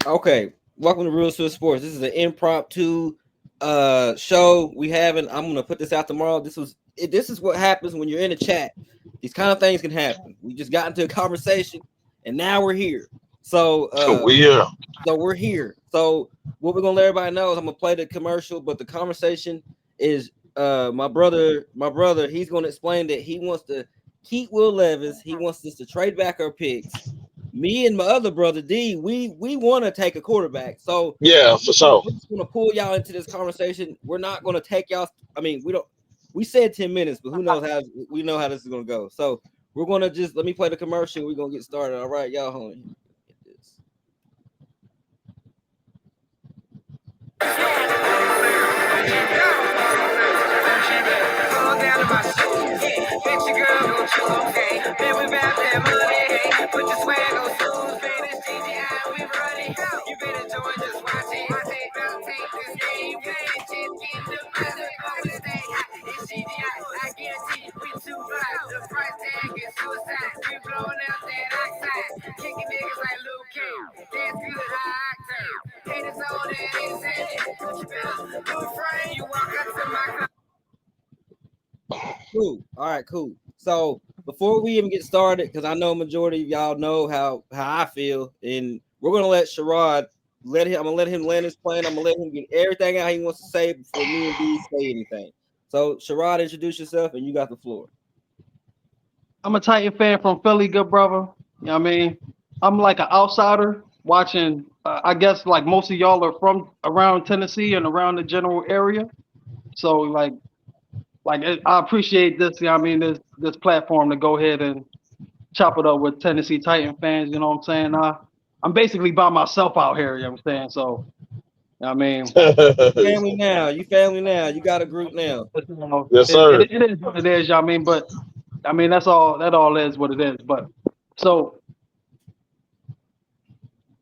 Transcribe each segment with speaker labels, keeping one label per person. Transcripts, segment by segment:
Speaker 1: Okay, welcome to Real Swift Sports. This is an impromptu show we having. I'm gonna put this out tomorrow. This is what happens when you're in a chat. These kind of things can happen. We just got into a conversation, and now we're here. So
Speaker 2: We here.
Speaker 1: so we're here. So what we're gonna let everybody know is I'm gonna play the commercial, but the conversation is my brother, he's gonna explain that he wants to keep Will Levis. He wants us to trade back our picks. Me and my other brother D, we want to take a quarterback. So
Speaker 2: Yeah, for sure.
Speaker 1: we're just gonna pull y'all into this conversation. We're not gonna take y'all. I mean, we don't. We said 10 minutes, but who knows how we know how this is gonna go. So we're gonna just let me play the commercial. We're gonna get started. All right, y'all. Hold on. Get this. Down to my shoes, bet your girl gon' choose, okay. Man, we bout that money, hey. Put your swag on shoes, man. It's GGI, we running. You better join, just watch it. About to take this game, man. Just get the money, always stay hot. It's GGI, I guarantee you, we too fly. The price tag is suicide. We blowing out that oxide, kicking niggas like Luke King. That's good, high octane. Haters on that insane. But you better do frame. You walk up to my car. Cool. All right, cool. So before we even get started, because I know majority of y'all know how I feel, and we're gonna let Sherrod I'm gonna let him land his plane. I'm gonna let him get everything out he wants to say before me and D say anything. So Sherrod, introduce yourself, and you got the floor.
Speaker 3: I'm a Titan fan from Philly, good brother. You know what I mean? I'm like an outsider watching. I guess like most of y'all are from around Tennessee and around the general area. So I appreciate this. You know what I mean? This platform to go ahead and chop it up with Tennessee Titan fans. You know what I'm saying? I'm basically by myself out here. You know what I'm saying? So you know what I mean,
Speaker 1: Family now. You family now. You got a group now.
Speaker 3: you know,
Speaker 2: Yes, sir.
Speaker 3: it is what it is. You know what I mean? But I mean that's all. That all is what it is. But so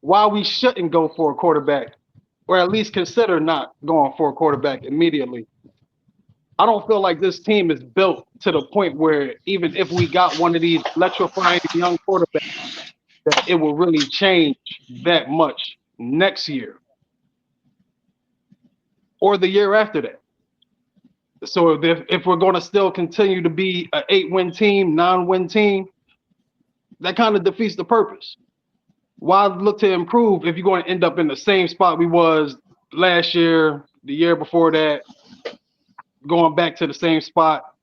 Speaker 3: why we shouldn't go for a quarterback, or at least consider not going for a quarterback immediately. I don't feel like this team is built to the point where even if we got one of these electrifying young quarterbacks, that it will really change that much next year or the year after that. So if we're going to still continue to be an 8-win team, 9-win team, that kind of defeats the purpose. Why look to improve if you're going to end up in the same spot we was last year, the year before that, going back to the same spot?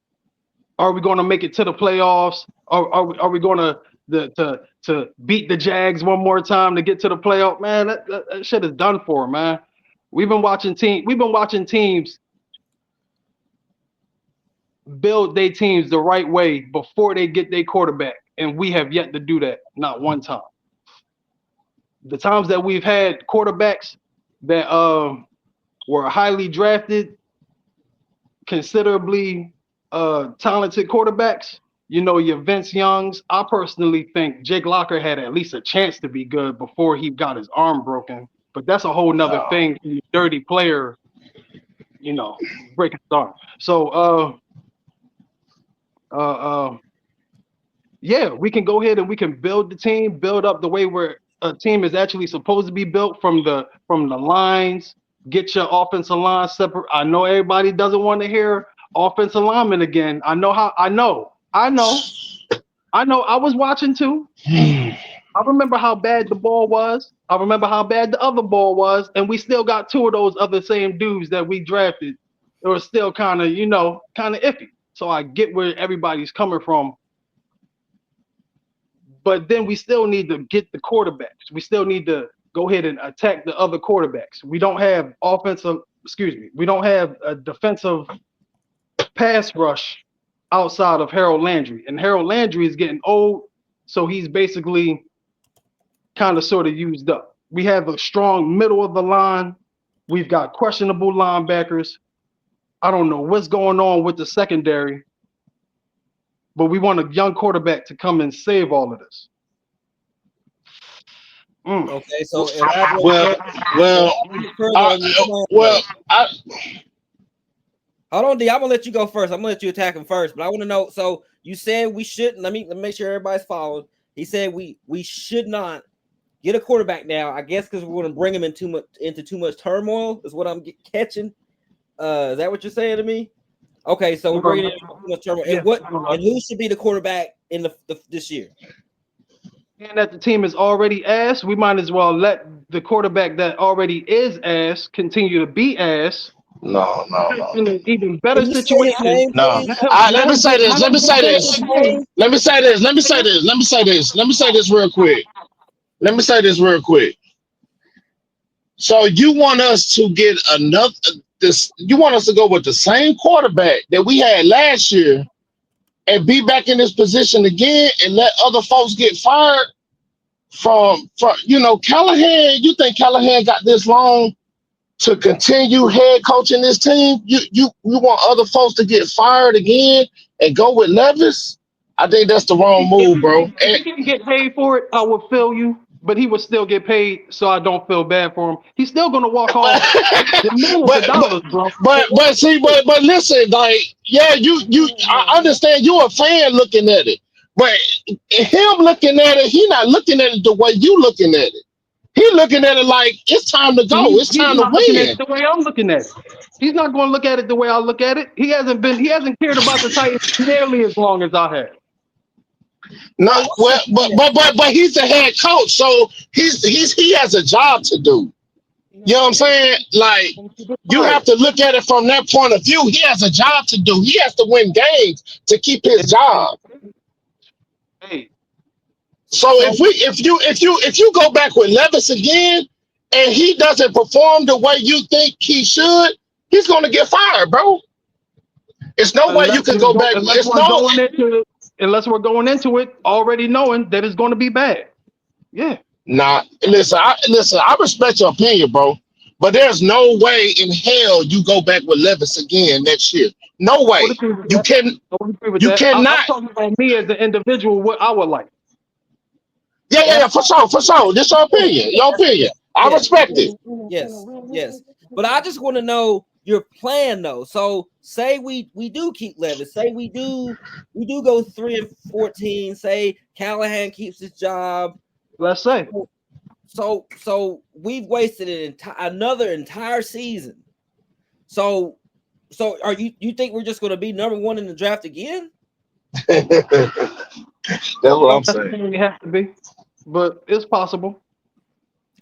Speaker 3: Are we going to make it to the playoffs? Are we going to beat the Jags one more time to get to the playoff? Man, that shit is done for, man. We've been watching teams build their teams the right way before they get their quarterback, and we have yet to do that, not one time. The times that we've had quarterbacks that were highly drafted, considerably talented quarterbacks, you know, your Vince Youngs. I personally think Jake Locker had at least a chance to be good before he got his arm broken. But that's a whole nother thing. Dirty player, you know, breaking his arm. So, yeah, we can go ahead and we can build the team, build up the way where a team is actually supposed to be built from the lines. Get your offensive line separate. I know everybody doesn't want to hear offensive linemen again. I know how. I was watching too. I remember how bad the ball was. I remember how bad the other ball was, and we still got two of those other same dudes that we drafted. It was still kind of, kind of iffy. So I get where everybody's coming from, but then we still need to get the quarterbacks. We still need to go ahead and attack the other quarterbacks. We don't have we don't have a defensive pass rush outside of Harold Landry. And Harold Landry is getting old, so he's basically kind of sort of used up. We have a strong middle of the line. We've got questionable linebackers. I don't know what's going on with the secondary, but we want a young quarterback to come and save all of this.
Speaker 1: Okay, so
Speaker 2: well, I,
Speaker 1: hold on, D. I'm gonna let you go first. I'm gonna let you attack him first, but I want to know. So you said we shouldn't. Let me make sure everybody's followed. He said we should not
Speaker 4: get a quarterback now. I guess because we're going to bring him into too much turmoil is what I'm catching. Is that what you're saying to me? Okay, so we're bringing in too much turmoil.
Speaker 3: Yeah,
Speaker 4: And who should be the quarterback in this year?
Speaker 3: And that the team is already ass, we might as well let the quarterback that already is ass continue to be ass.
Speaker 2: No.
Speaker 3: In an even better
Speaker 4: Can you say his
Speaker 3: situation.
Speaker 4: name,
Speaker 2: No.
Speaker 4: please?
Speaker 2: Let me say this. Let me say this. Let me say this. Let me say this. Let me say this. Let me say this real quick. Let me say this real quick. So you want us to get another this? You want us to go with the same quarterback that we had last year and be back in this position again and let other folks get fired from Callahan? You think Callahan got this long to continue head coaching this team? You want other folks to get fired again and go with Levis? I think that's the wrong move, bro.
Speaker 3: If he didn't get paid for it, I would feel you, but he would still get paid, so I don't feel bad for him. He's still gonna walk off the millions of dollars, bro.
Speaker 2: But listen, like, yeah, I understand you a fan looking at it, but him looking at it, he not looking at it the way you looking at it. He looking at it like it's time to go, it's
Speaker 3: He's
Speaker 2: time to
Speaker 3: not looking at
Speaker 2: win.
Speaker 3: it the way I'm looking at it. He's not going to look at it the way I look at it. He hasn't cared about the Titans nearly as long as I have.
Speaker 2: Not well, but he's the head coach, so he has a job to do. You know what I'm saying? Like, you have to look at it from that point of view. He has a job to do. He has to win games to keep his job.
Speaker 3: Hey,
Speaker 2: So if you go back with Levis again and he doesn't perform the way you think he should, he's gonna get fired, bro. It's no way you can go back.
Speaker 3: Unless we're going into it already knowing that it's going to be bad. Yeah.
Speaker 2: Nah, listen, I respect your opinion, bro. But there's no way in hell you go back with Levis again next year. No way. You can. You cannot.
Speaker 3: I'm talking about me as an individual. What I would like.
Speaker 2: Yeah, for sure. This your opinion. I respect it.
Speaker 4: Yes. But I just want to know your plan, though. So say we do keep Levis. Say we do go 3-14. Say Callahan keeps his job.
Speaker 3: Let's say.
Speaker 4: So we've wasted another entire season. So are you think we're just going to be number one in the draft again?
Speaker 2: That's what I'm saying.
Speaker 3: It has to be, but it's possible.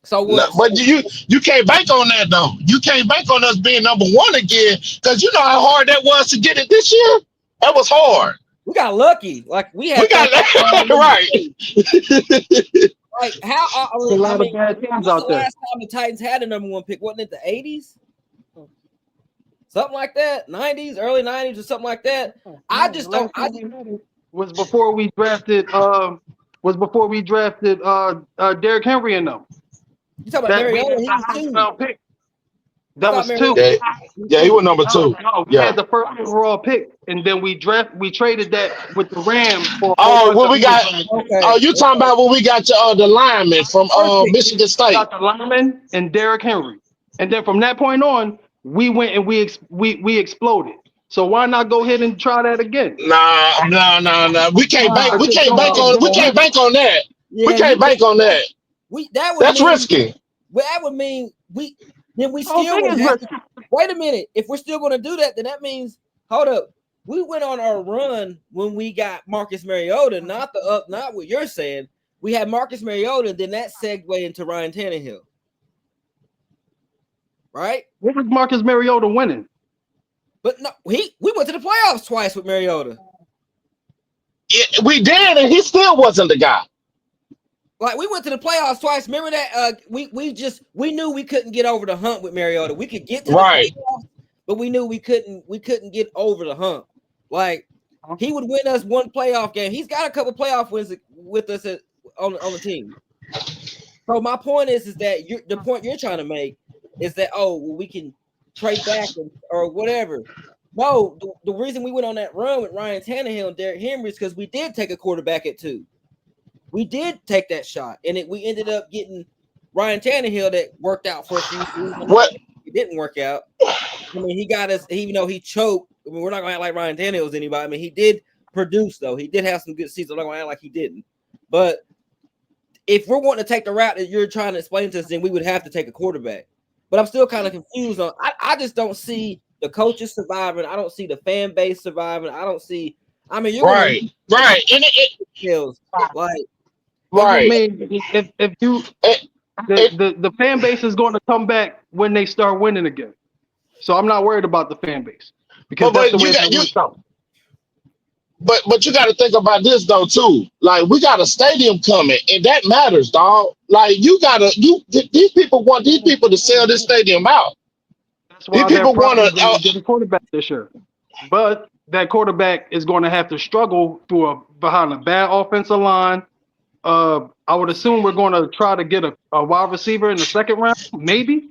Speaker 4: So what?
Speaker 2: No, but you can't bank on that though. You can't bank on us being number one again because you know how hard that was to get it this year. That was hard.
Speaker 4: We got lucky. Like we got
Speaker 2: right.
Speaker 4: Like how?
Speaker 3: A lot of bad teams out there.
Speaker 4: Last time the Titans had a number one pick, wasn't it the 80s? Something like that, 90s, early 90s, or something like that. I just don't.
Speaker 3: Was before we drafted. Derrick Henry and them.
Speaker 4: You talking about Mariota? He was two.
Speaker 3: Pick. That was two.
Speaker 2: Yeah, he was number two.
Speaker 3: No, we had the first overall pick, and then we traded that with the Rams for.
Speaker 2: We got. Okay. Oh, you talking about when we got the lineman from Michigan State?
Speaker 3: We got the lineman and Derrick Henry, and then from that point on, we went and we exploded. So why not go ahead and try that again?
Speaker 2: Nah. We can't bank. We can't bank on that. Yeah, we can't bank on that. That's risky.
Speaker 4: Well, that would mean we still would have to, wait a minute. If we're still going to do that, then that means hold up. We went on our run when we got Marcus Mariota, not what you're saying. We had Marcus Mariota, then that segued into Ryan Tannehill. Right?
Speaker 3: What was Marcus Mariota winning?
Speaker 4: But no, we went to the playoffs twice with Mariota.
Speaker 2: Yeah, we did, and he still wasn't the guy.
Speaker 4: Like we went to the playoffs twice. Remember that? We knew we couldn't get over the hump with Mariota. We could get to the playoffs, but we knew we couldn't get over the hump. Like he would win us one playoff game. He's got a couple playoff wins with us on the team. So my point is that the point you're trying to make is that we can trade back or whatever. No, the reason we went on that run with Ryan Tannehill and Derrick Henry is because we did take a quarterback at 2. We did take that shot, and we ended up getting Ryan Tannehill that worked out for a few seasons.
Speaker 2: What?
Speaker 4: It didn't work out. I mean, he got us, even though he choked. I mean, we're not going to act like Ryan Tannehill was anybody. I mean, he did produce, though. He did have some good seasons. I'm not going to act like he didn't. But if we're wanting to take the route that you're trying to explain to us, then we would have to take a quarterback. But I'm still kind of confused on. I just don't see the coaches surviving. I don't see the fan base surviving. I don't see. I mean, you're
Speaker 2: right, right, and
Speaker 4: feels like
Speaker 3: Well, I
Speaker 2: right.
Speaker 3: mean, if you
Speaker 2: It, it,
Speaker 3: the fan base is going to come back when they start winning again. So I'm not worried about the fan base because that's the
Speaker 2: but
Speaker 3: way
Speaker 2: you
Speaker 3: it
Speaker 2: got you.
Speaker 3: works out.
Speaker 2: But you got to think about this though too. Like we got a stadium coming, and that matters, dog. Like these people want these people to sell this stadium out.
Speaker 3: That's
Speaker 2: These
Speaker 3: why they're
Speaker 2: people want
Speaker 3: probably
Speaker 2: to.
Speaker 3: going to get a quarterback this year. But that quarterback is going to have to struggle behind a bad offensive line. I would assume we're going to try to get a wide receiver in the second round, maybe,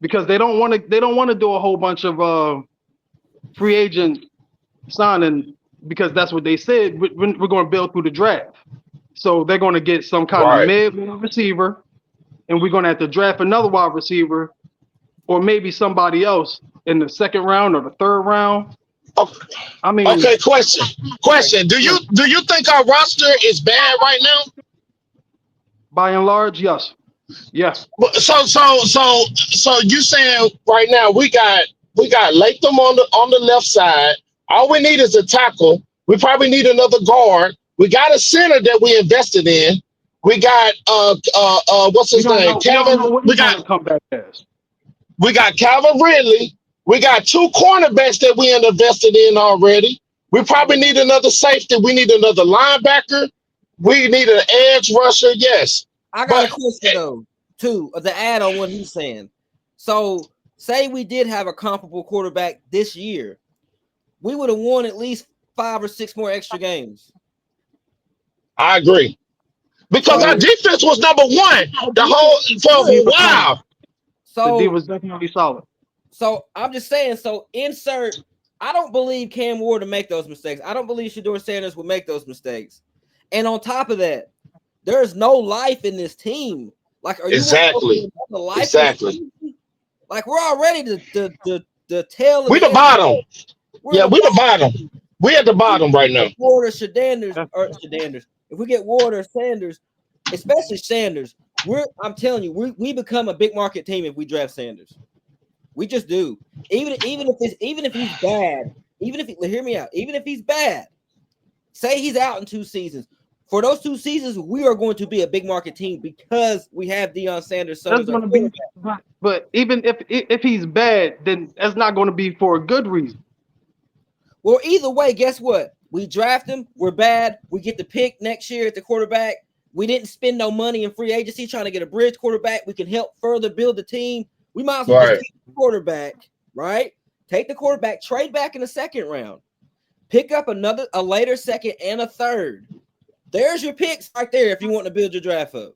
Speaker 3: because they don't want to do a whole bunch of free agent signing because that's what they said. We're going to build through the draft. So they're going to get some kind of
Speaker 2: Right.
Speaker 3: mid receiver, and we're going to have to draft another wide receiver or maybe somebody else in the second round or the third round. I mean,
Speaker 2: Okay. Question. Do you think our roster is bad right now?
Speaker 3: by and large, yes. Yeah.
Speaker 2: So you saying right now we got Latham on the left side. All we need is a tackle. We probably need another guard. We got a center that we invested in. We got what's
Speaker 3: We
Speaker 2: his
Speaker 3: don't
Speaker 2: name?
Speaker 3: know. We don't know
Speaker 2: Calvin.
Speaker 3: what he's going to come back as.
Speaker 2: We got Calvin Ridley. We got two cornerbacks that we invested in already. We probably need another safety. We need another linebacker. We need an edge rusher. Yes,
Speaker 4: I got a
Speaker 2: but
Speaker 4: question though, too, to add on what he's saying. So, say we did have a comparable quarterback this year, we would have won at least 5 or 6 more extra games.
Speaker 2: I agree. Because
Speaker 4: So,
Speaker 2: our defense was number one the whole for a while.
Speaker 3: The D
Speaker 4: so,
Speaker 3: was definitely solid.
Speaker 4: so I'm just saying. So, insert. I don't believe Cam Ward to make those mistakes. I don't believe Shador Sanders would make those mistakes. And on top of that, there's no life in this team. Like, are you
Speaker 2: Exactly.
Speaker 4: the life?
Speaker 2: Exactly.
Speaker 4: Like, we're already the tail of
Speaker 2: We
Speaker 4: the
Speaker 2: the bottom.
Speaker 4: We're
Speaker 2: Yeah,
Speaker 4: the
Speaker 2: we the bottom. We at the bottom right now.
Speaker 4: Ward or Shadanders. If we get Ward or Sanders, especially Sanders, I'm telling you, we become a big market team if we draft Sanders. We just do. Even if he's bad, hear me out, even if he's bad, say he's out in 2 seasons. For those 2 seasons, we are going to be a big market team because we have Deion Sanders.
Speaker 3: That's going to be, but even if he's bad, then that's not going to be for a good reason.
Speaker 4: Well, either way, guess what? We draft him. We're bad. We get the pick next year at the quarterback. We didn't spend no money in free agency trying to get a bridge quarterback. We can help further build the team. We might as well just take the quarterback, right? Take the quarterback, trade back in the second round, pick up a later second and a third. There's your picks right there if you want to build your draft up.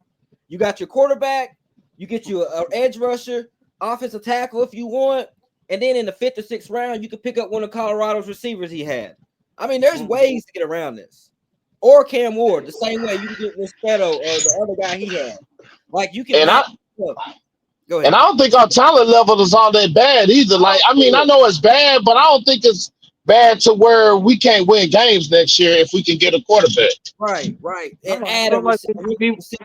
Speaker 4: You got your quarterback. You get you an edge rusher, offensive tackle if you want. And then in the 5th or 6th round, you could pick up one of Colorado's receivers he had. I mean, there's ways to get around this. Or Cam Ward, the same way you can get Ristetto or the other guy he had. Like you can. Go ahead.
Speaker 2: And I don't think our talent level is all that bad either. Like, I mean, I know it's bad, but I don't think it's bad to where we can't win games next year if we can get a quarterback.
Speaker 4: Right. And add a receiver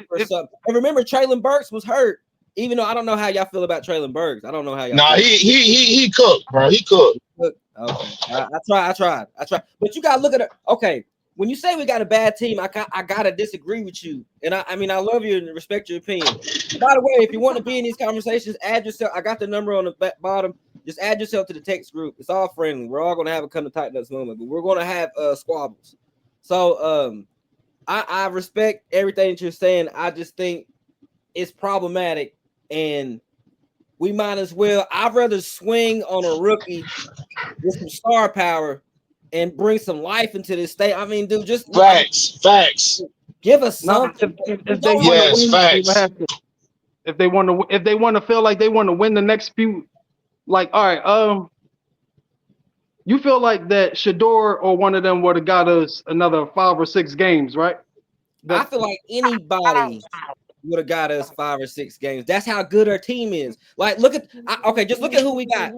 Speaker 4: or something. And remember, Traylon Burks was hurt. Even though I don't know how y'all feel about Traylon Burks. I don't know how y'all.
Speaker 2: Nah, he cooked, bro. He cooked.
Speaker 4: Okay. I tried. But you gotta look at it. Okay. When you say we got a bad team, I gotta disagree with you. And I mean, I love you and respect your opinion. By the way, if you want to be in these conversations, add yourself. I got the number on the bottom. Just add yourself to the text group. It's all friendly. We're all gonna have a come to tighten up moment, but we're gonna have squabbles. So I respect everything that you're saying. I just think it's problematic. And we might as well. I'd rather swing on a rookie with some star power and bring some life into this state. I mean, dude, just
Speaker 2: facts.
Speaker 4: Give us something.
Speaker 3: If they want to win, if they want to feel like they want to win the next few, like, all right, you feel like that Shador or one of them would have got us another 5 or 6 games, right?
Speaker 4: I feel like anybody would have got us 5 or 6 games. That's how good our team is. Like, just look at who we got.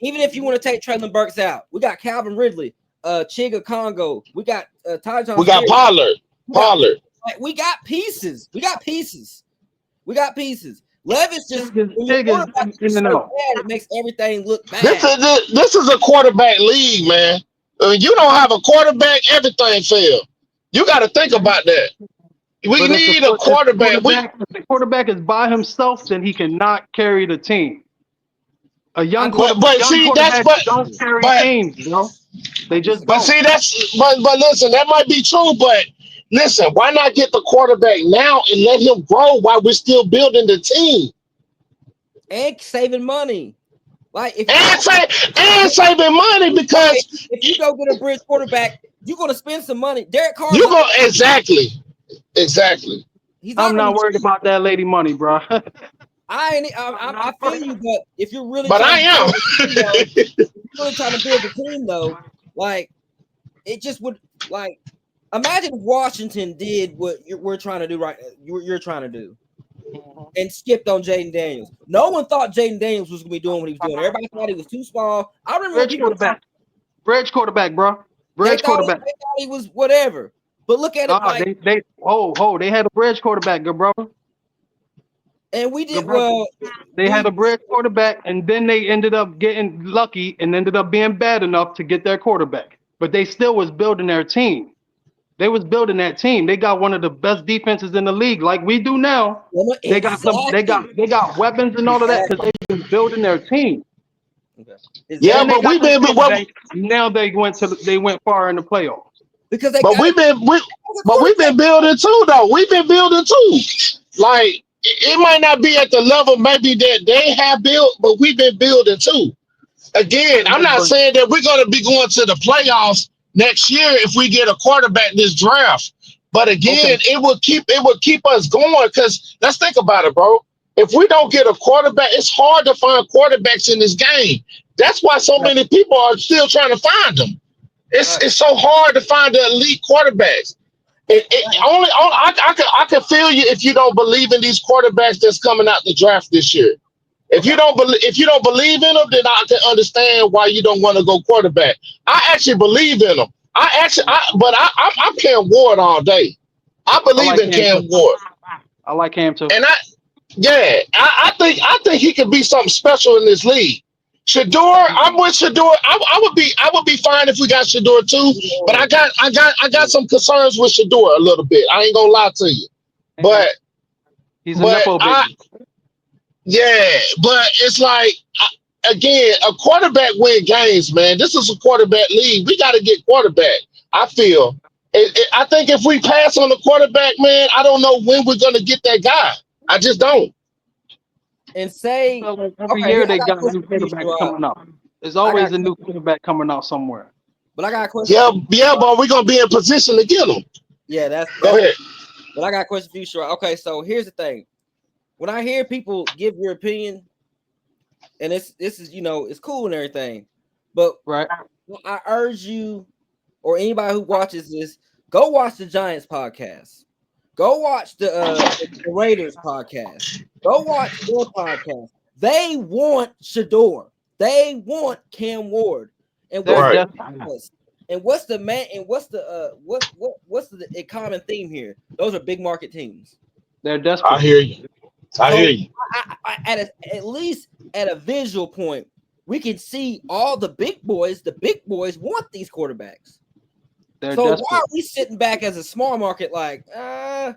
Speaker 4: Even if you want to take Traylon Burks out, we got Calvin Ridley, Chiga Congo. We got Ty Johnson.
Speaker 2: We got Pollard.
Speaker 4: Like, we got pieces. We got pieces. Levis just when your
Speaker 3: Tig is
Speaker 4: quarterback is
Speaker 3: in and
Speaker 4: so
Speaker 3: out.
Speaker 4: bad, it makes everything look
Speaker 2: This
Speaker 4: bad.
Speaker 2: is this is a quarterback league, man. You don't have a quarterback, everything fail. You got to think about that. We
Speaker 3: But if
Speaker 2: need a quarterback.
Speaker 3: if the quarterback is by himself, then he cannot carry the team.
Speaker 4: I agree.
Speaker 2: But
Speaker 3: Young
Speaker 2: see that's
Speaker 3: quarterbacks don't carry
Speaker 2: but
Speaker 3: teams, you know. They just
Speaker 2: but
Speaker 3: don't.
Speaker 2: see that's but listen, that might be true. But listen, why not get the quarterback now and let him grow while we're still building the team
Speaker 4: And saving money. Like
Speaker 2: and saving money because
Speaker 4: if you go get a bridge quarterback, you're gonna spend some money. Derek Carr's
Speaker 2: you
Speaker 4: not
Speaker 2: go exactly.
Speaker 4: he's not
Speaker 3: I'm
Speaker 4: gonna
Speaker 3: not
Speaker 4: be
Speaker 3: worried
Speaker 4: cheap.
Speaker 3: about that lady money, bro.
Speaker 4: I feel you, but if you're really
Speaker 2: But
Speaker 4: trying
Speaker 2: I
Speaker 4: to
Speaker 2: am.
Speaker 4: build the team, though, if you're really trying to build the team, though, like it just would like imagine if Washington did what we're trying to do right. You're trying to do and skipped on Jaden Daniels. No one thought Jaden Daniels was gonna be doing what he was doing. Everybody thought he was too small. I remember when
Speaker 3: Bridge
Speaker 4: people
Speaker 3: quarterback. Bridge quarterback, bro.
Speaker 4: they
Speaker 3: Bridge
Speaker 4: thought
Speaker 3: quarterback.
Speaker 4: he was whatever. But look at it like,
Speaker 3: They had a bridge quarterback, good brother.
Speaker 4: and we did
Speaker 3: Good brother.
Speaker 4: well.
Speaker 3: They had a bridge quarterback, and then they ended up getting lucky and ended up being bad enough to get their quarterback. But they still was building their team. They was building that team. They got one of the best defenses in the league, like we do now. They got some. They got weapons and all of that because they've been building their team.
Speaker 4: Okay.
Speaker 2: Yeah,
Speaker 3: And they
Speaker 2: but
Speaker 3: got
Speaker 2: we've
Speaker 3: their
Speaker 2: been
Speaker 3: quarterback. Now they went far in the playoffs.
Speaker 4: Because they
Speaker 2: but
Speaker 4: got
Speaker 2: we've been we,
Speaker 4: a
Speaker 2: but we've been
Speaker 4: quarterback.
Speaker 2: building too though. We've been building too. Like it might not be at the level maybe that they have built, but we've been building too. Again, I'm not saying that we're going to be going to the playoffs next year if we get a quarterback this draft. But again, it would keep us going because let's think about it, bro. If we don't get a quarterback, it's hard to find quarterbacks in this game. That's why so many people are still trying to find them. It's so hard to find the elite quarterbacks. I can feel you if you don't believe in these quarterbacks that's coming out the draft this year. If you don't believe in them, then I can understand why you don't want to go quarterback. I actually believe in them. I'm Cam Ward all day. I
Speaker 3: I
Speaker 2: believe
Speaker 3: like
Speaker 2: in
Speaker 3: Cam
Speaker 2: Cam
Speaker 3: too.
Speaker 2: Ward,
Speaker 3: I like Cam too.
Speaker 2: and I think he could be something special in this league. Shador, I'm with Shador. I would be fine if we got Shador too, but I got some concerns with Shador a little bit. I ain't gonna lie to you, but
Speaker 3: He's a
Speaker 2: but
Speaker 3: nepo
Speaker 2: I
Speaker 3: baby.
Speaker 2: yeah, but it's like again, a quarterback win games, man. This is a quarterback league. We got to get quarterback. I feel. I think if we pass on the quarterback, man, I don't know when we're gonna get that guy. I just don't.
Speaker 4: And say,
Speaker 3: So like every
Speaker 4: okay, here
Speaker 3: year
Speaker 4: I
Speaker 3: they
Speaker 4: got a
Speaker 3: got
Speaker 4: question
Speaker 3: new
Speaker 4: for you,
Speaker 3: quarterbacks
Speaker 4: Sherrod.
Speaker 3: coming out. There's
Speaker 4: I got,
Speaker 3: always a new quarterback coming out somewhere.
Speaker 4: but I got a question.
Speaker 2: Yeah, yeah, but we're gonna be in position to get him.
Speaker 4: Yeah,
Speaker 2: Go
Speaker 4: that's.
Speaker 2: ahead.
Speaker 4: But I got a question for you, Sherrod. Okay, so here's the thing. When I hear people give your opinion, and this is it's cool and everything, but
Speaker 3: Right.
Speaker 4: I urge you or anybody who watches this, go watch the Giants podcast. Go watch the Raiders podcast. Go watch their podcast. They want Shador. They want Cam Ward. And
Speaker 3: They're
Speaker 4: what's
Speaker 2: Right,
Speaker 3: desperate.
Speaker 4: what's the man and what's the what's the common theme here? Those are big market teams.
Speaker 3: They're
Speaker 2: I
Speaker 3: desperate.
Speaker 2: hear you. I
Speaker 4: So
Speaker 2: hear you.
Speaker 4: at least at a visual point, we can see all the big boys. The big boys want these quarterbacks.
Speaker 3: They're
Speaker 4: So why
Speaker 3: desperate.
Speaker 4: are we sitting back as a small market like, why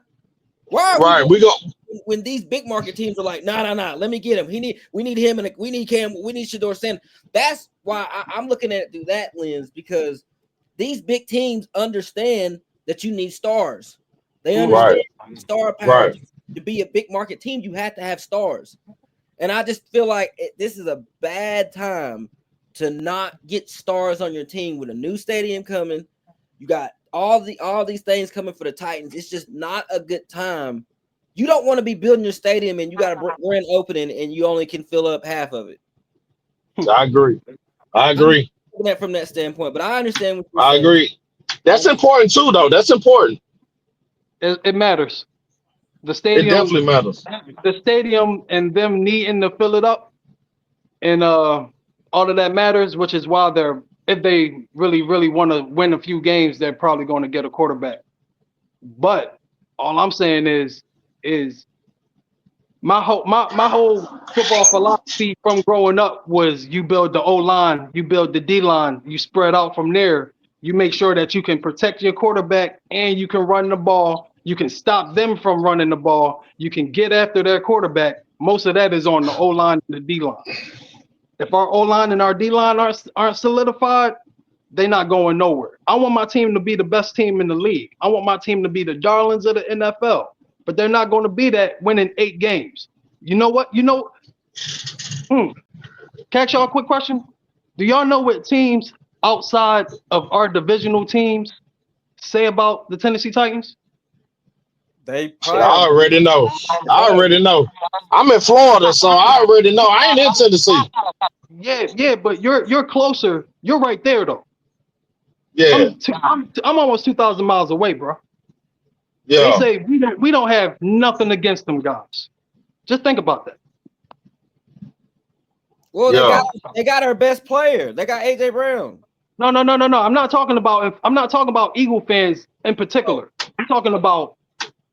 Speaker 4: are we
Speaker 2: Right, we go.
Speaker 4: when these big market teams are like, nah, let me get him. We need him and we need Cam, we need Shador Sand. That's why I'm looking at it through that lens because these big teams understand that you need stars. They understand
Speaker 2: Right,
Speaker 4: star power
Speaker 2: right.
Speaker 4: to be a big market team. You have to have stars, and I just feel like this is a bad time to not get stars on your team with a new stadium coming. You got all these things coming for the Titans. It's just not a good time. You don't want to be building your stadium and you got a grand opening and you only can fill up half of it.
Speaker 2: I agree. I
Speaker 4: I'm
Speaker 2: agree.
Speaker 4: looking at it from that standpoint, but I understand what you're
Speaker 2: I
Speaker 4: saying.
Speaker 2: agree. That's important too, though. That's important.
Speaker 3: It matters. The
Speaker 2: It
Speaker 3: stadium,
Speaker 2: definitely matters.
Speaker 3: and them needing to fill it up, and all of that matters. Which is why if they really want to win a few games, they're probably going to get a quarterback. But All I'm saying is my whole football philosophy from growing up was you build the O line, you build the D line, you spread out from there. You make sure that you can protect your quarterback and you can run the ball. You can stop them from running the ball. You can get after their quarterback. Most of that is on the O line and the D line. If our O line and our D line aren't solidified, they're not going nowhere. I want my team to be the best team in the league. I want my team to be the darlings of the NFL. But they're not going to be that winning 8 games. You know what? Can I ask y'all a quick question? Do y'all know what teams outside of our divisional teams say about the Tennessee Titans?
Speaker 4: They
Speaker 2: I
Speaker 4: probably
Speaker 2: already know. I already know. I'm in Florida, so I already know. I ain't in Tennessee.
Speaker 3: Yeah, but you're closer. You're right there though.
Speaker 2: Yeah,
Speaker 3: I'm almost 2,000 miles away, bro. They
Speaker 2: yeah.
Speaker 3: say we don't have nothing against them guys. Just think about that.
Speaker 4: well,
Speaker 2: Yeah.
Speaker 4: they got our best player. They got AJ Brown.
Speaker 3: No. I'm not talking about Eagle fans in particular. I'm talking about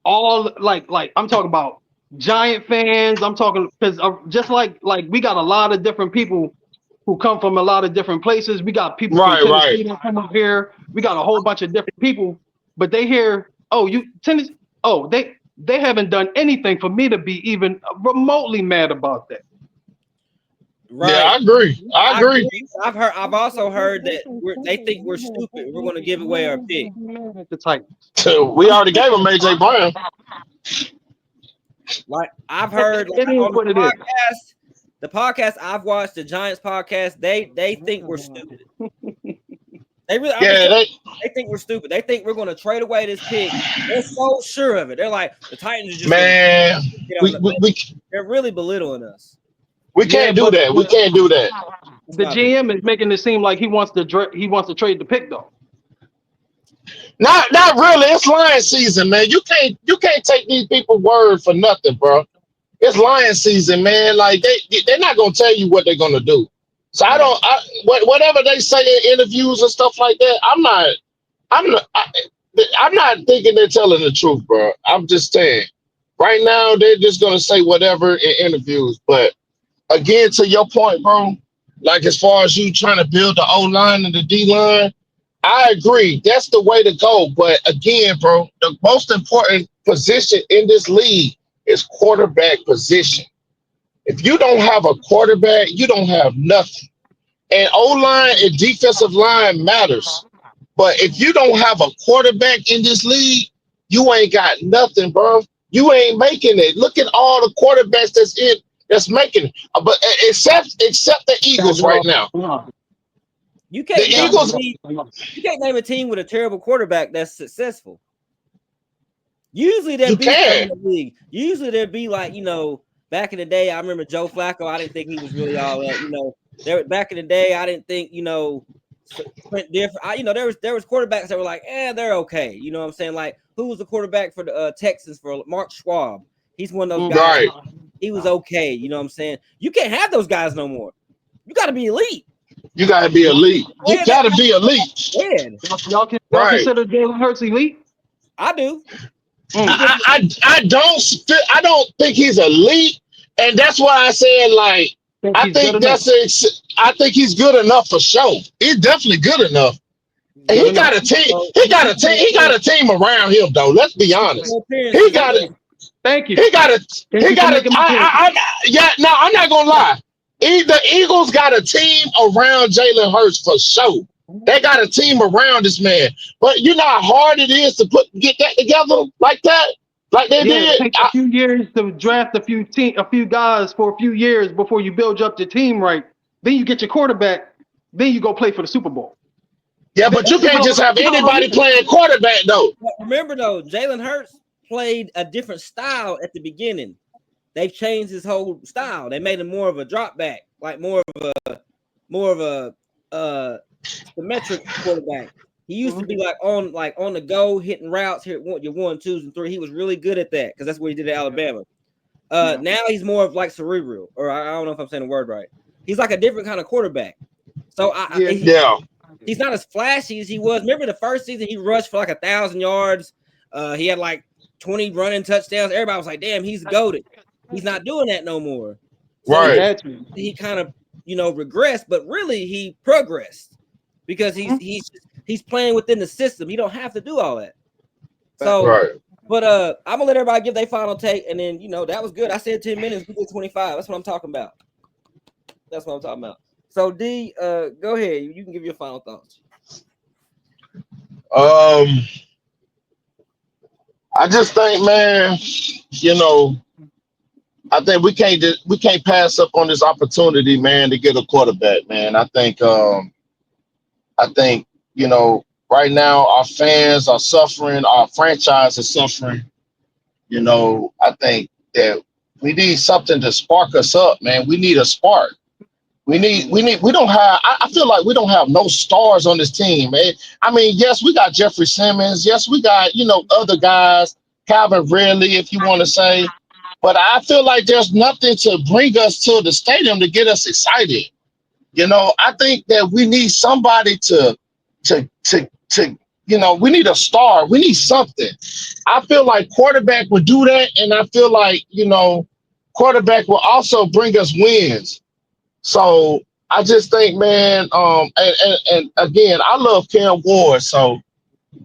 Speaker 3: all like I'm talking about Giant fans. I'm talking because just like we got a lot of different people who come from a lot of different places. We got people from
Speaker 2: Right,
Speaker 3: Tennessee
Speaker 2: right.
Speaker 3: that come up here. We got a whole bunch of different people, but they hear, oh, you Tennessee. Oh, they haven't done anything for me to be even remotely mad about that.
Speaker 2: Yeah,
Speaker 4: Right.
Speaker 2: I agree. I agree.
Speaker 4: I've also heard that they think we're stupid. We're going to give away our pick.
Speaker 3: The Titans.
Speaker 2: We already gave him AJ Brown.
Speaker 4: Like I've heard
Speaker 3: It is
Speaker 4: on
Speaker 3: what it is.
Speaker 4: the podcast I've watched, the Giants podcast, they think we're stupid. They really,
Speaker 2: Yeah,
Speaker 4: they think we're stupid. They think we're going to trade away this pick. They're so sure of it. They're like the Titans are just
Speaker 2: man,
Speaker 4: they're really belittling us.
Speaker 2: we can't do that. We can't do that.
Speaker 3: The GM is making it seem like he wants to trade the pick though.
Speaker 2: Not really. It's lion season, man. You can't take these people word for nothing, bro. It's lion season, man. Like they're not gonna tell you what they're gonna do. So whatever they say in interviews and stuff like that, I'm not thinking they're telling the truth, bro. I'm just saying. Right now, they're just gonna say whatever in interviews. But again, to your point, bro, like as far as you trying to build the O line and the D line, I agree. That's the way to go. But again, bro, the most important position in this league is quarterback position. If you don't have a quarterback, you don't have nothing. And O-line and defensive line matters. But if you don't have a quarterback in this league, you ain't got nothing, bro. You ain't making it. Look at all the quarterbacks that's making it. But except the Eagles right now.
Speaker 4: You can't
Speaker 2: The
Speaker 4: name
Speaker 2: Eagles.
Speaker 4: you can't name a team with a terrible quarterback that's successful. Usually there'd
Speaker 2: You
Speaker 4: be some
Speaker 2: can.
Speaker 4: in the league. Usually there'd be like, back in the day, I remember Joe Flacco. I didn't think he was really all that. Back in the day, I didn't think, different. There was quarterbacks that were like, they're okay. You know what I'm saying? Like, who was the quarterback for the Texans for Mark Schwab? He's one of those guys.
Speaker 2: Right.
Speaker 4: He was okay. You know what I'm saying? You can't have those guys no more. You got to be elite.
Speaker 2: You gotta be elite. You gotta be elite.
Speaker 3: Y'all consider Jalen Hurts elite?
Speaker 4: I do.
Speaker 2: I don't think he's elite, and that's why I said like I think he's good enough for sure. He's definitely good enough. And he got a team. He got a team around him though. Let's be honest. He got it.
Speaker 3: Thank you.
Speaker 2: He got it. No, I'm not gonna lie. The Eagles got a team around Jalen Hurts for sure. They got a team around this man. But you know how hard it is to get that together like that? Like they did?
Speaker 3: It takes a few years to draft a few guys for a few years before you build up your team right. Then you get your quarterback. Then you go play for the Super Bowl.
Speaker 2: Yeah, but you can't just have anybody playing quarterback though.
Speaker 4: Remember though, Jalen Hurts played a different style at the beginning. They've changed his whole style. They made him more of a drop back, like more of a symmetric quarterback. He used to be like on the go, hitting routes, hit your 1, 2s, and 3. He was really good at that because that's what he did at Alabama. Now he's more of like cerebral, or I don't know if I'm saying the word right. He's like a different kind of quarterback. So he's not as flashy as he was. Remember the first season he rushed for like 1,000 yards. He had like 20 running touchdowns. Everybody was like, damn, he's goated. He's not doing that no more. So
Speaker 3: He
Speaker 2: Right.
Speaker 3: had to.
Speaker 4: he kind of, regressed, but really he progressed because he's playing within the system. He don't have to do all that. So,
Speaker 2: Right.
Speaker 4: but I'm gonna let everybody give their final take, and then that was good. I said 10 minutes. We did 25. That's what I'm talking about. That's what I'm talking about. So D, go ahead. You can give your final thoughts.
Speaker 2: Um, I just think, man, you know, I think we can't pass up on this opportunity, man, to get a quarterback, man. I think, right now our fans are suffering, our franchise is suffering. I think that we need something to spark us up, man. We need a spark. We don't have, I feel like we don't have no stars on this team, man. I mean, yes, we got Jeffrey Simmons. Yes, we got, other guys, Calvin Ridley, if you want to say, but I feel like there's nothing to bring us to the stadium to get us excited. I think that we need somebody to we need a star. We need something. I feel like quarterback would do that, and I feel like, quarterback will also bring us wins. So I just think, man, and again, I love Cam Ward, so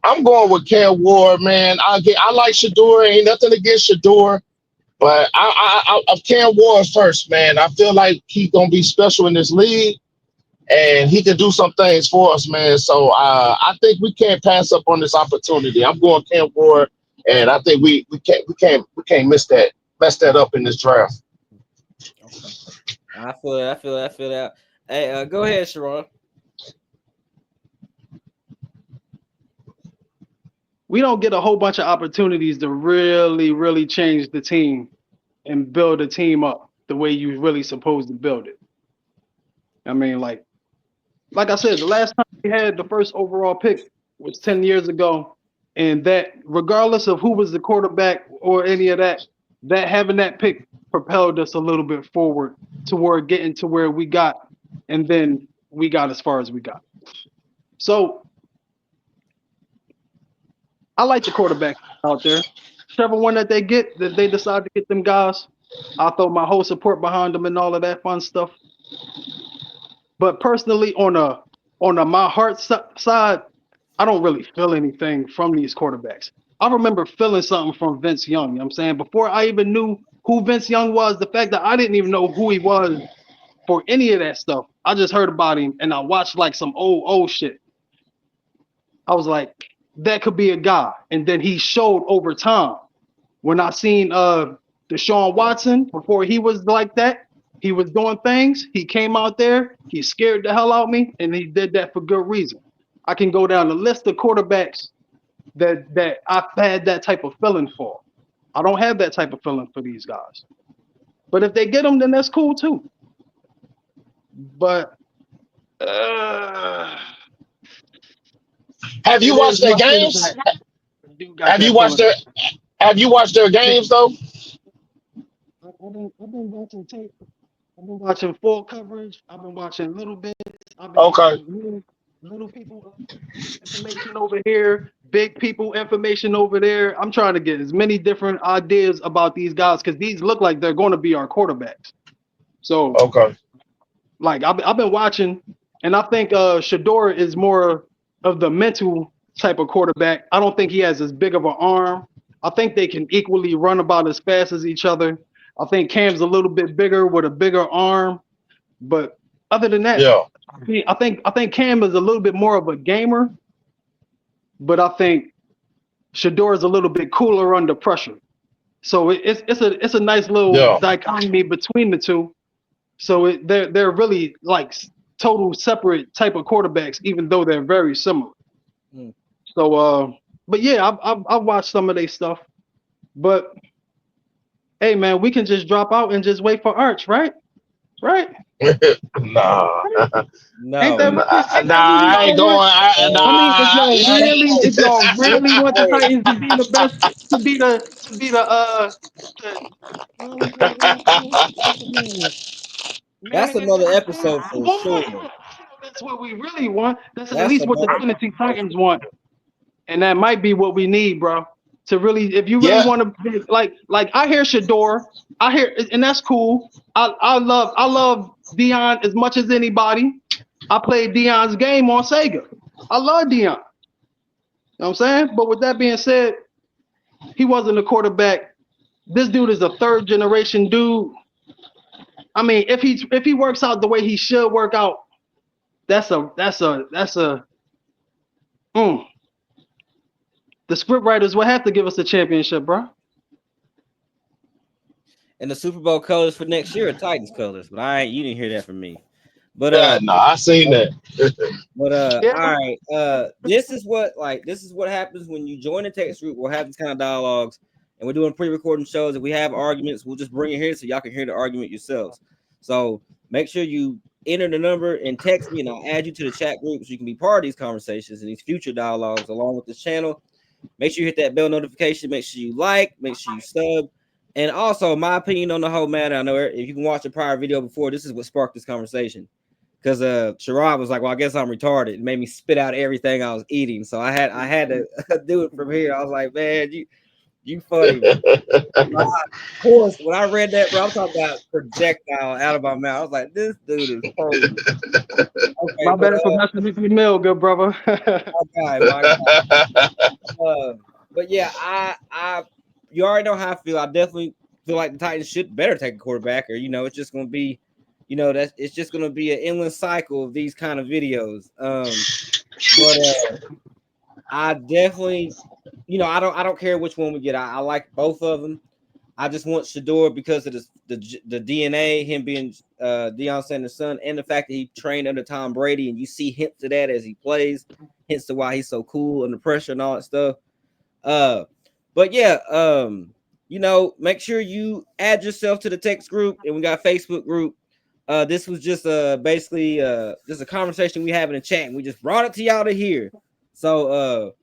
Speaker 2: I'm going with Cam Ward, man. I like Shador. Ain't nothing against Shador, but I Cam Ward first, man. I feel like he's gonna be special in this league, and he can do some things for us, man. So I think we can't pass up on this opportunity. I'm going Cam Ward, and I think we can't mess that up in this draft.
Speaker 4: Okay. I feel that. I feel that. Hey, go ahead, Sharon.
Speaker 3: We don't get a whole bunch of opportunities to really, really change the team and build a team up the way you really supposed to build it. I mean, like I said, the last time we had the first overall pick was 10 years ago. And that, regardless of who was the quarterback or any of that, that having that pick propelled us a little bit forward toward getting to where we got. And then we got as far as we got. So I like the quarterback out there. Whichever one that they get, that they decide to get them guys, I'll throw my whole support behind them and all of that fun stuff. But personally, on a my heart side, I don't really feel anything from these quarterbacks. I remember feeling something from Vince Young. You know what I'm saying? Before I even knew who Vince Young was, the fact that I didn't even know who he was for any of that stuff. I just heard about him and I watched like some old shit. I was like, that could be a guy. And then he showed over time. When I seen Deshaun Watson before he was like that, he was doing things. He came out there, he scared the hell out of me, and he did that for good reason. I can go down the list of quarterbacks that I've had that type of feeling for. I don't have that type of feeling for these guys. But if they get them, then that's cool too. But
Speaker 2: Have you
Speaker 3: it
Speaker 2: watched
Speaker 3: is
Speaker 2: their
Speaker 3: one thing
Speaker 2: games?
Speaker 3: that I do got
Speaker 2: Have you
Speaker 3: that
Speaker 2: watched
Speaker 3: feeling.
Speaker 2: their Have you watched their games though?
Speaker 3: I've been watching tape. I've been watching full coverage. I've been watching little bits. I've been
Speaker 2: Okay.
Speaker 3: watching little people information over here, big people information over there. I'm trying to get as many different ideas about these guys because these look like they're going to be our quarterbacks. So,
Speaker 2: Okay.
Speaker 3: like, I've been watching, and I think Shador is more of the mental type of quarterback. I don't think he has as big of an arm. I think they can equally run about as fast as each other. I think Cam's a little bit bigger with a bigger arm, but other than that,
Speaker 2: Yeah.
Speaker 3: I think Cam is a little bit more of a gamer, but I think Shador is a little bit cooler under pressure. So it's a nice little
Speaker 2: Yeah.
Speaker 3: dichotomy between the two. So they're really like total separate type of quarterbacks, even though they're very similar.
Speaker 4: Mm.
Speaker 3: So but yeah, I've watched some of their stuff. But hey man, we can just drop out and just wait for Arch, right? Right?
Speaker 2: Nah.
Speaker 3: Ain't
Speaker 4: No,
Speaker 3: that
Speaker 2: Nah,
Speaker 3: really ain't
Speaker 2: nah,
Speaker 3: that really
Speaker 2: I
Speaker 3: how
Speaker 2: ain't
Speaker 3: it
Speaker 2: going.
Speaker 3: works? I mean, if
Speaker 2: Nah.
Speaker 3: y'all really want the
Speaker 4: hey,
Speaker 3: Titans to be the best, to be the
Speaker 4: that's
Speaker 3: man,
Speaker 4: another episode for
Speaker 3: come on.
Speaker 4: sure.
Speaker 3: That's what we really want. That's at
Speaker 4: That's
Speaker 3: least what the
Speaker 4: another
Speaker 3: Tennessee
Speaker 4: episode.
Speaker 3: Titans want, and that might be what we need, bro. to really, if you really want to, like I hear Shador, I hear, and that's cool. I love Dion as much as anybody. I played Dion's game on Sega. I love Dion. You know what I'm saying? But with that being said, he wasn't a quarterback. This dude is a third generation dude. I mean, if he works out the way he should work out, that's a the script writers will have to give us a championship, bro.
Speaker 4: And the Super Bowl colors for next year are Titans colors, but you didn't hear that from me. But
Speaker 2: no, I seen that.
Speaker 4: But
Speaker 3: Yeah.
Speaker 4: all right. This is what happens when you join the text group. We'll have these kind of dialogues, and we're doing pre-recording shows. If we have arguments, we'll just bring it here so y'all can hear the argument yourselves. So make sure you enter the number and text me, and I'll add you to the chat group so you can be part of these conversations and these future dialogues along with this channel. Make sure you hit that bell notification. Make sure you like. Make sure you sub. And also, my opinion on the whole matter. I know if you can watch a prior video before, this is what sparked this conversation. Because Sherrod was like, well, I guess I'm retarded. It made me spit out everything I was eating. So I had to do it from here. I was like, man, you funny. Of course, when I read that, bro, I'm talking about projectile out of my mouth. I was like, this dude is crazy. Okay,
Speaker 3: My bad for messing with your meal, good brother.
Speaker 4: my guy. But yeah, I you already know how I feel. I definitely feel like the Titans should better take a quarterback, or it's just gonna be, it's just gonna be an endless cycle of these kind of videos. But I definitely, I don't care which one we get. I like both of them. I just want Shador because of the DNA, him being Deion Sanders' son, and the fact that he trained under Tom Brady, and you see hints of that as he plays, hints to why he's so cool under pressure and all that stuff. But yeah, make sure you add yourself to the text group, and we got a Facebook group. This was just basically just a conversation we have in the chat, and we just brought it to y'all to hear. So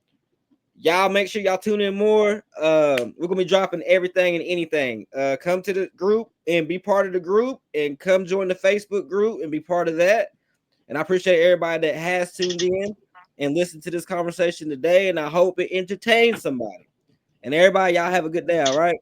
Speaker 4: y'all make sure y'all tune in more. We're gonna be dropping everything and anything. Come to the group and be part of the group, and come join the Facebook group and be part of that. And I appreciate everybody that has tuned in and listened to this conversation today, and I hope it entertains somebody. And everybody, y'all have a good day, all right?